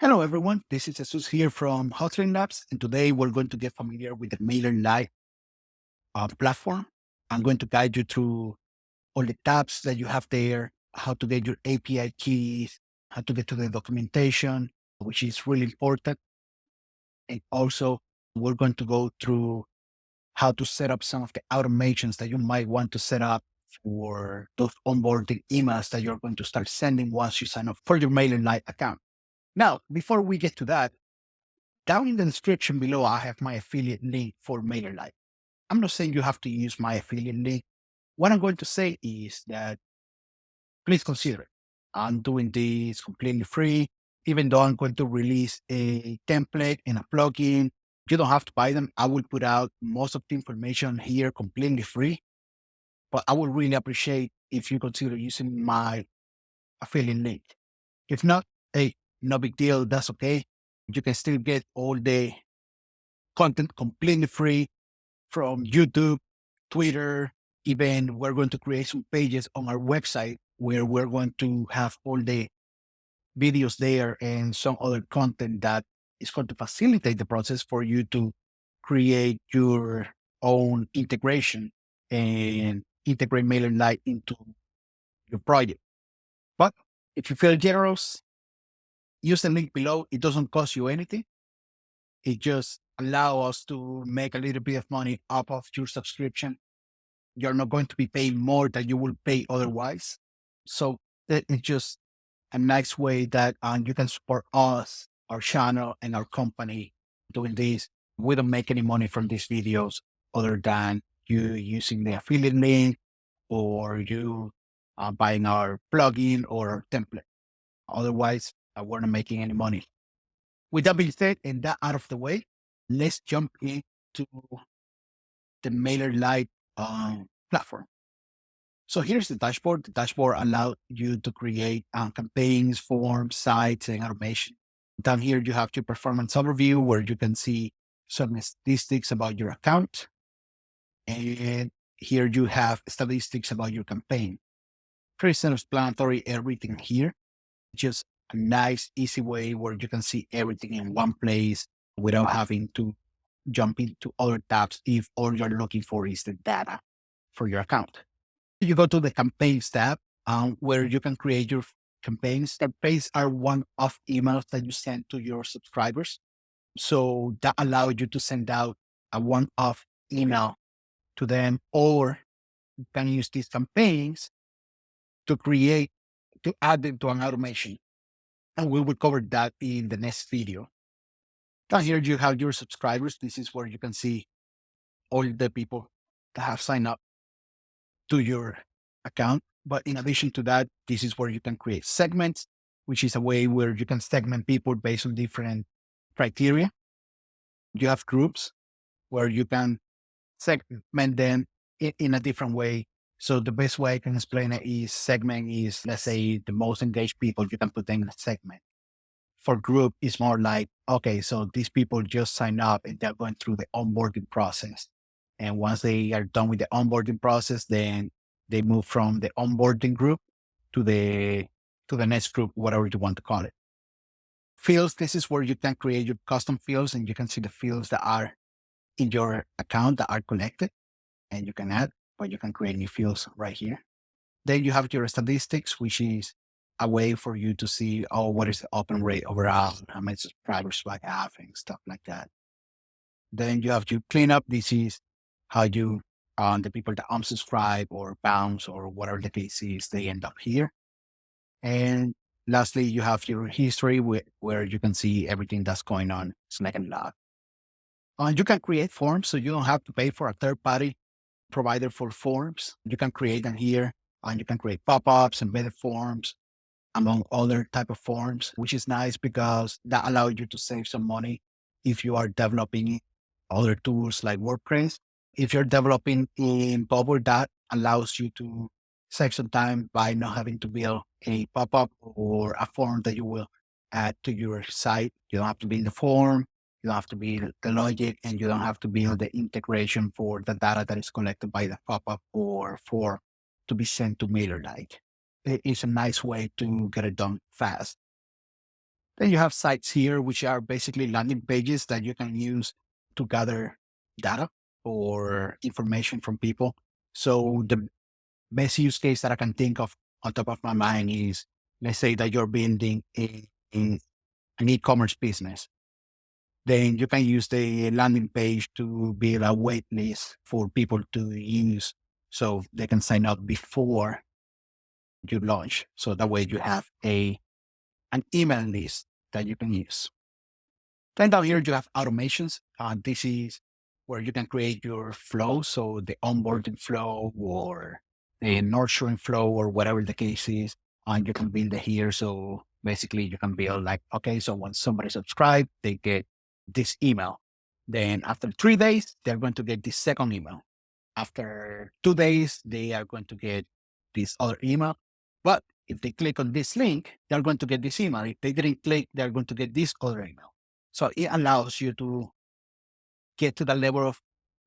Hello, everyone. This is Jesus here from Hotline Labs, and today we're going to get familiar with the MailerLite platform. I'm going to guide you through all the tabs that you have there, how to get your API keys, how to get to the documentation, which is really important. And also, we're going to go through how to set up some of the automations that you might want to set up for those onboarding emails that you're going to start sending once you sign up for your MailerLite account. Now, before we get to that, down in the description below, I have my affiliate link for MailerLite. I'm not saying you have to use my affiliate link. What I'm going to say is that please consider it. I'm doing this completely free, even though I'm going to release a template and a plugin. You don't have to buy them. I will put out most of the information here completely free, but I would really appreciate if you consider using my affiliate link. If not, hey, no big deal. That's okay. You can still get all the content completely free from YouTube, Twitter. Even we're going to create some pages on our website where we're going to have all the videos there and some other content that is going to facilitate the process for you to create your own integration and integrate MailerLite into your project. But if you feel generous, use the link below. It doesn't cost you anything. It just allow us to make a little bit of money off of your subscription. You're not going to be paying more than you will pay otherwise. So it's just a nice way that you can support us, our channel, and our company doing this. We don't make any money from these videos other than you using the affiliate link or you buying our plugin or our template. Otherwise, we're not making any money. With that being said, and that out of the way, let's jump into the MailerLite platform. So here's the dashboard. The dashboard allows you to create campaigns, forms, sites, and automation. Down here, you have your performance overview where you can see some statistics about your account. And here you have statistics about your campaign. Pretty self-explanatory, everything here. Just a nice, easy way where you can see everything in one place without having to jump into other tabs if all you're looking for is the data for your account. You go to the campaigns tab where you can create your campaigns. Campaigns are one-off emails that you send to your subscribers. So that allows you to send out a one-off email to them, or you can use these campaigns to add them to an automation. And we will cover that in the next video. Down here, you have your subscribers. This is where you can see all the people that have signed up to your account. But in addition to that, this is where you can create segments, which is a way where you can segment people based on different criteria. You have groups where you can segment them in a different way. So the best way I can explain it is segment is, let's say, the most engaged people, you can put them in a segment. For group, it's more like, okay, so these people just sign up and they're going through the onboarding process. And once they are done with the onboarding process, then they move from the onboarding group to the next group, whatever you want to call it. Fields, this is where you can create your custom fields and you can see the fields that are in your account that are connected and you can add, but you can create new fields right here. Then you have your statistics, which is a way for you to see, oh, what is the open rate overall, how many subscribers do I have, and stuff like that. Then you have your cleanup. This is how you, the people that unsubscribe or bounce or whatever the case is, they end up here. And lastly, you have your history where you can see everything that's going on. Snack and log. You can create forms, so you don't have to pay for a third party provider for forms. You can create them here, and you can create pop-ups, embedded forms, among other type of forms, which is nice because that allows you to save some money if you are developing other tools like WordPress. If you're developing in Bubble, that allows you to save some time by not having to build a pop-up or a form that you will add to your site. You don't have to build the form, you don't have to build the logic, and you don't have to build the integration for the data that is collected by the pop-up or form to be sent to MailerLite. It's a nice way to get it done fast. Then you have sites here, which are basically landing pages that you can use to gather data or information from people. So the best use case that I can think of on top of my mind is, let's say that you're building an e-commerce business. Then you can use the landing page to build a wait list for people to use so they can sign up before you launch. So that way you have an email list that you can use. Then down here you have automations. This is where you can create your flow. So the onboarding flow or the nurturing flow or whatever the case is, and you can build it here. So basically you can build like, okay, so when somebody subscribes, they get this email. Then after 3 days, they're going to get this second email. After 2 days, they are going to get this other email. But if they click on this link, they're going to get this email. If they didn't click, they're going to get this other email. So it allows you to get to the level of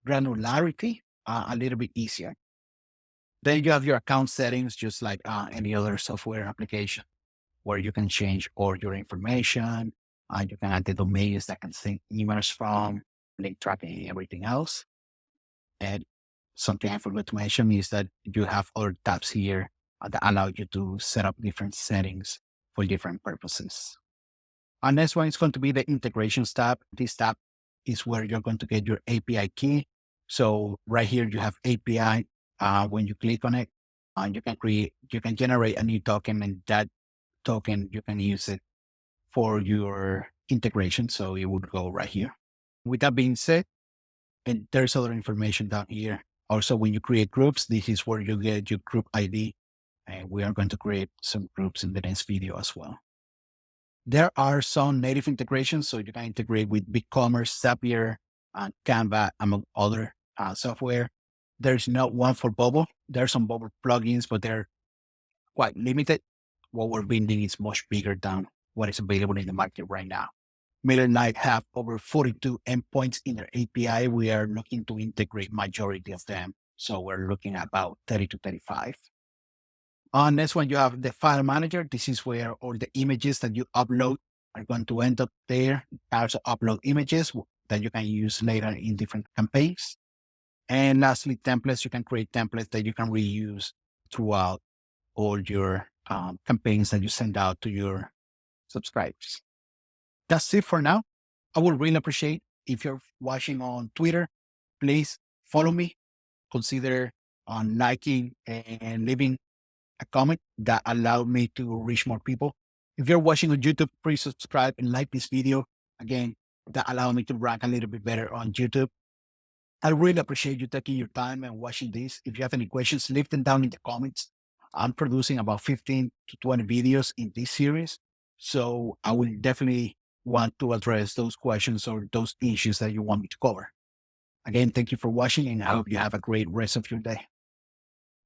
granularity a little bit easier. Then you have your account settings, just like any other software application, where you can change all your information. You can add the domains that can send emails from, link tracking, and everything else. And something I forgot to mention is that you have other tabs here that allow you to set up different settings for different purposes. And next one is going to be the integrations tab. This tab is where you're going to get your API key. So right here you have API. When you click on it, you can generate a new token, and that token you can use it for your integration. So it would go right here. With that being said, and there's other information down here. Also, when you create groups, this is where you get your group ID. And we are going to create some groups in the next video as well. There are some native integrations, so you can integrate with BigCommerce, Zapier, and Canva, among other software. There's not one for Bubble. There are some Bubble plugins, but they're quite limited. What we're building is much bigger than what is available in the market right now. MailerLite have over 42 endpoints in their API. We are looking to integrate majority of them. So we're looking at about 30 to 35. Next one, you have the file manager. This is where all the images that you upload are going to end up there. Also upload images that you can use later in different campaigns. And lastly, templates. You can create templates that you can reuse throughout all your campaigns that you send out to your subscribers. That's it for now. I would really appreciate if you're watching on Twitter, please follow me. Consider on liking and leaving a comment that allowed me to reach more people. If you're watching on YouTube, please subscribe and like this video. Again, that allowed me to rank a little bit better on YouTube. I really appreciate you taking your time and watching this. If you have any questions, leave them down in the comments. I'm producing about 15 to 20 videos in this series. So I will definitely want to address those questions or those issues that you want me to cover. Again, thank you for watching, and I hope you have a great rest of your day.